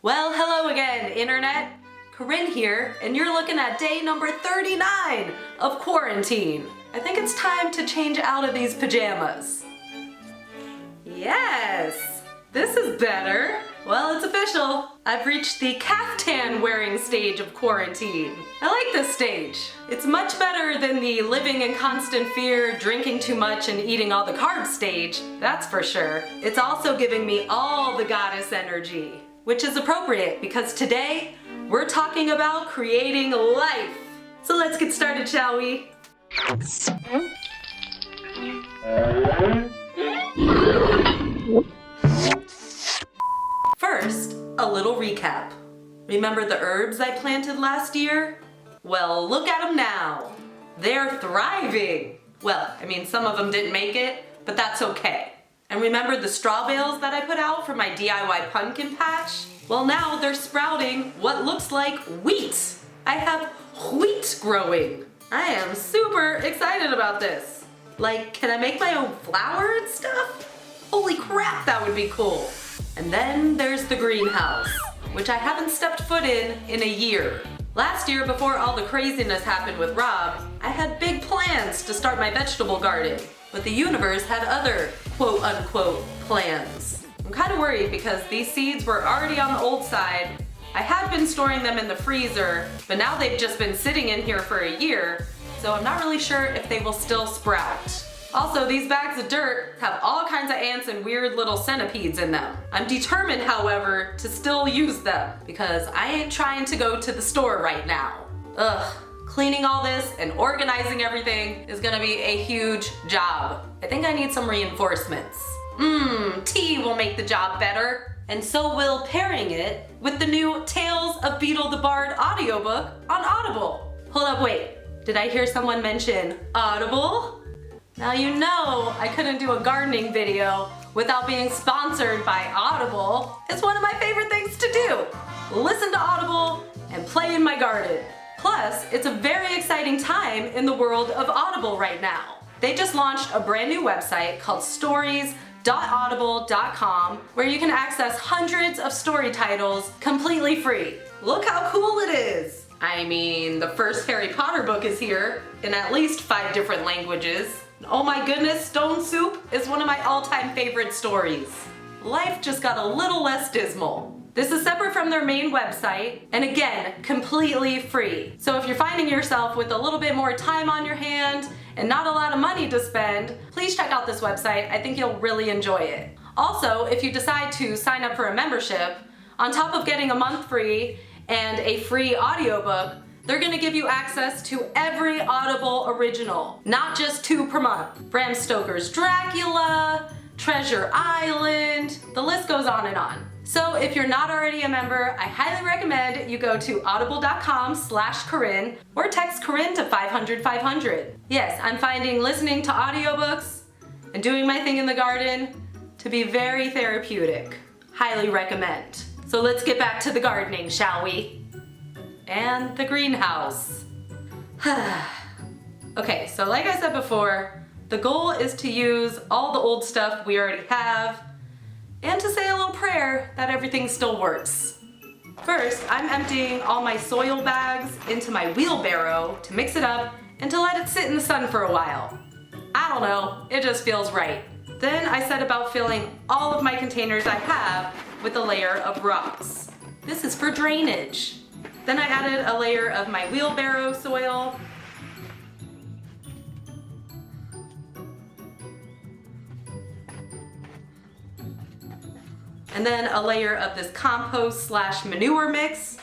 Well, hello again, Internet. Corinne here, and you're looking at day number 39 of quarantine. I think it's time to change out of these pajamas. Yes, this is better. Well, it's official. I've reached the caftan wearing stage of quarantine. I like this stage. It's much better than the living in constant fear, drinking too much, and eating all the carbs stage, that's for sure. It's also giving me all the goddess energy, which is appropriate because today we're talking about creating life. So let's get started, shall we? First, a little recap. Remember the herbs I planted last year? Well, look at them now. They're thriving. Well, I mean, some of them didn't make it, but that's okay. And remember the straw bales that I put out for my DIY pumpkin patch? Well, now they're sprouting what looks like wheat. I have wheat growing. I am super excited about this. Like, can I make my own flour and stuff? Holy crap, that would be cool. And then there's the greenhouse, which I haven't stepped foot in a year. Last year, before all the craziness happened with Rob, I had big plans to start my vegetable garden, but the universe had other quote-unquote plans. I'm kind of worried because these seeds were already on the old side. I had been storing them in the freezer, but now they've just been sitting in here for a year, so I'm not really sure if they will still sprout. Also, these bags of dirt have all kinds of ants and weird little centipedes in them. I'm determined, however, to still use them because I ain't trying to go to the store right now. Ugh, cleaning all this and organizing everything is gonna be a huge job. I think I need some reinforcements. Tea will make the job better, and so will pairing it with the new Tales of Beetle the Bard audiobook on Audible. Hold up, wait, did I hear someone mention Audible? Now you know I couldn't do a gardening video without being sponsored by Audible. It's one of my favorite things to do. Listen to Audible and play in my garden. Plus, it's a very exciting time in the world of Audible right now. They just launched a brand new website called stories.audible.com where you can access hundreds of story titles completely free. Look how cool it is. I mean, the first Harry Potter book is here in at least 5 different languages. Oh my goodness, Stone Soup is one of my all-time favorite stories. Life just got a little less dismal. This is separate from their main website, and again, completely free. So if you're finding yourself with a little bit more time on your hand and not a lot of money to spend, please check out this website. I think you'll really enjoy it. Also, if you decide to sign up for a membership, on top of getting a month free and a free audiobook, they're gonna give you access to every Audible original, not just 2 per month. Bram Stoker's Dracula, Treasure Island, the list goes on and on. So if you're not already a member, I highly recommend you go to audible.com/Corinne or text Corinne to 500-500. Yes, I'm finding listening to audiobooks and doing my thing in the garden to be very therapeutic. Highly recommend. So let's get back to the gardening, shall we? And the greenhouse. Okay, so like I said before, the goal is to use all the old stuff we already have and to say a little prayer that everything still works. First, I'm emptying all my soil bags into my wheelbarrow to mix it up and to let it sit in the sun for a while. I don't know, it just feels right. Then I set about filling all of my containers I have with a layer of rocks. This is for drainage. Then I added a layer of my wheelbarrow soil. And then a layer of this compost/manure mix.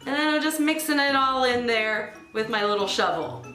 And then I'm just mixing it all in there with my little shovel.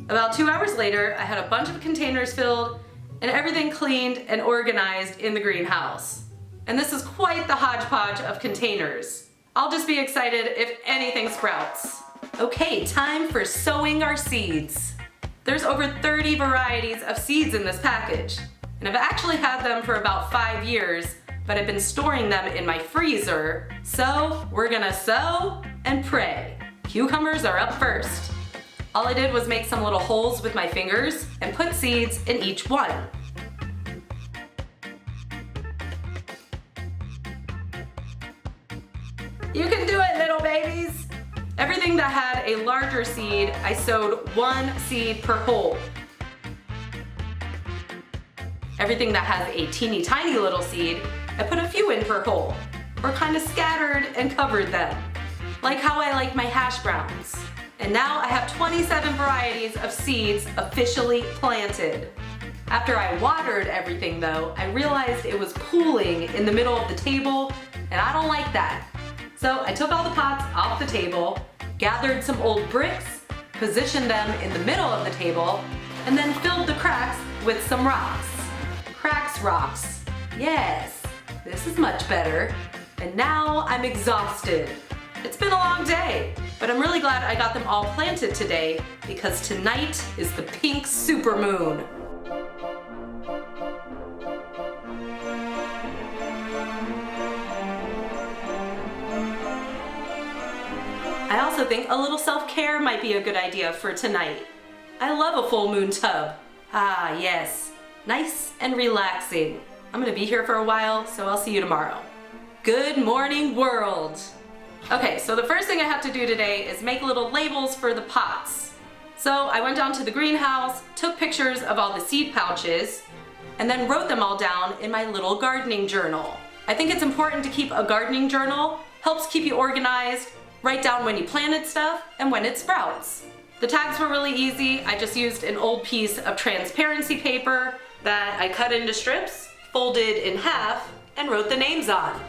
About 2 hours later, I had a bunch of containers filled and everything cleaned and organized in the greenhouse. And this is quite the hodgepodge of containers. I'll just be excited if anything sprouts. Okay, time for sowing our seeds. There's over 30 varieties of seeds in this package, and I've actually had them for about 5 years, but I've been storing them in my freezer, so we're gonna sow and pray. Cucumbers are up first. All I did was make some little holes with my fingers and put seeds in each one. You can do it, little babies! Everything that had a larger seed, I sowed 1 seed per hole. Everything that has a teeny tiny little seed, I put a few in per hole, or kind of scattered and covered them, like how I like my hash browns. And now I have 27 varieties of seeds officially planted. After I watered everything though, I realized it was pooling in the middle of the table, and I don't like that. So I took all the pots off the table, gathered some old bricks, positioned them in the middle of the table, and then filled the cracks with some rocks. Rocks. Yes, this is much better. And now I'm exhausted. It's been a long day, but I'm really glad I got them all planted today because tonight is the pink supermoon. I also think a little self-care might be a good idea for tonight. I love a full moon tub. Ah, yes. Nice and relaxing. I'm gonna be here for a while, so I'll see you tomorrow. Good morning, world. Okay, so the first thing I have to do today is make little labels for the pots. So I went down to the greenhouse, took pictures of all the seed pouches, and then wrote them all down in my little gardening journal. I think it's important to keep a gardening journal. Helps keep you organized, write down when you planted stuff and when it sprouts. The tags were really easy. I just used an old piece of transparency paper that I cut into strips, folded in half, and wrote the names on.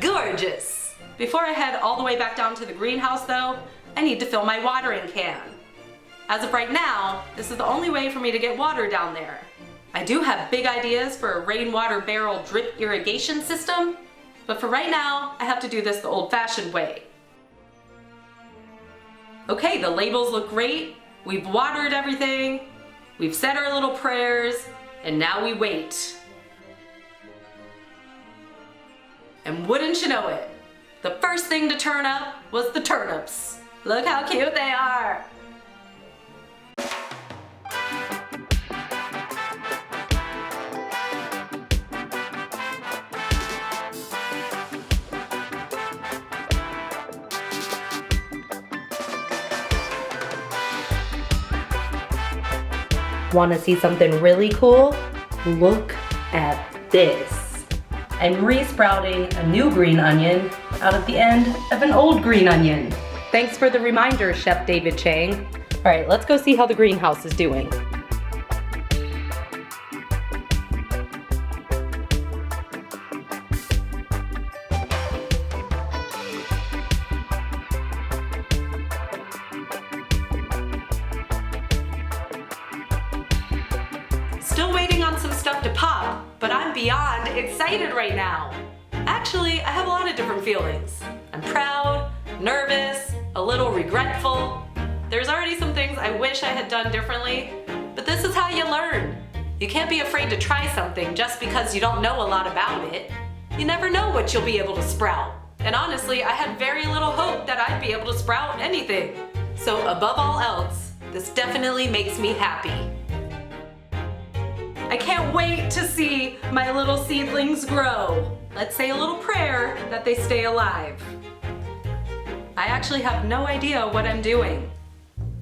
Gorgeous! Before I head all the way back down to the greenhouse though, I need to fill my watering can. As of right now, this is the only way for me to get water down there. I do have big ideas for a rainwater barrel drip irrigation system, but for right now, I have to do this the old-fashioned way. Okay, the labels look great. We've watered everything. We've said our little prayers, and now we wait. And wouldn't you know it, the first thing to turn up was the turnips. Look how cute they are. Want to see something really cool? Look at this. I'm re-sprouting a new green onion out of the end of an old green onion. Thanks for the reminder, Chef David Chang. All right, let's go see how the greenhouse is doing. Still waiting on some stuff to pop, but I'm beyond excited right now. Actually, I have a lot of different feelings. I'm proud, nervous, a little regretful. There's already some things I wish I had done differently, but this is how you learn. You can't be afraid to try something just because you don't know a lot about it. You never know what you'll be able to sprout. And honestly, I had very little hope that I'd be able to sprout anything. So above all else, this definitely makes me happy. I can't wait to see my little seedlings grow. Let's say a little prayer that they stay alive. I actually have no idea what I'm doing.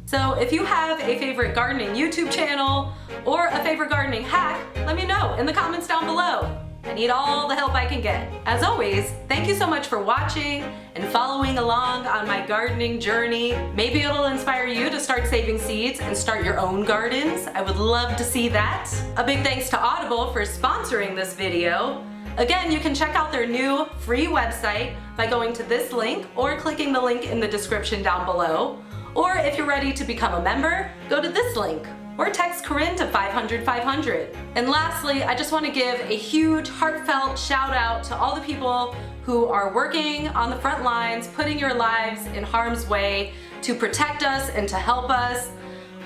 So if you have a favorite gardening YouTube channel or a favorite gardening hack, let me know in the comments down below. I need all the help I can get. As always, thank you so much for watching and following along on my gardening journey. Maybe it'll inspire you to start saving seeds and start your own gardens. I would love to see that. A big thanks to Audible for sponsoring this video. Again, you can check out their new free website by going to this link or clicking the link in the description down below. Or if you're ready to become a member, go to this link or text Corinne to 500-500. And lastly, I just want to give a huge heartfelt shout out to all the people who are working on the front lines, putting your lives in harm's way to protect us and to help us.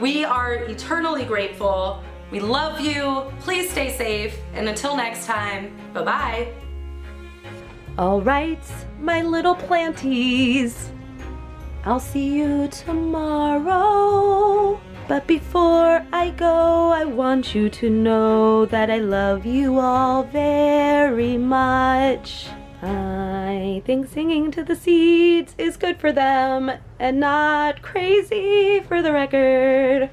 We are eternally grateful. We love you. Please stay safe. And until next time, bye-bye. All right, my little planties. I'll see you tomorrow. But before I go, I want you to know that I love you all very much. I think singing to the seeds is good for them and not crazy, for the record.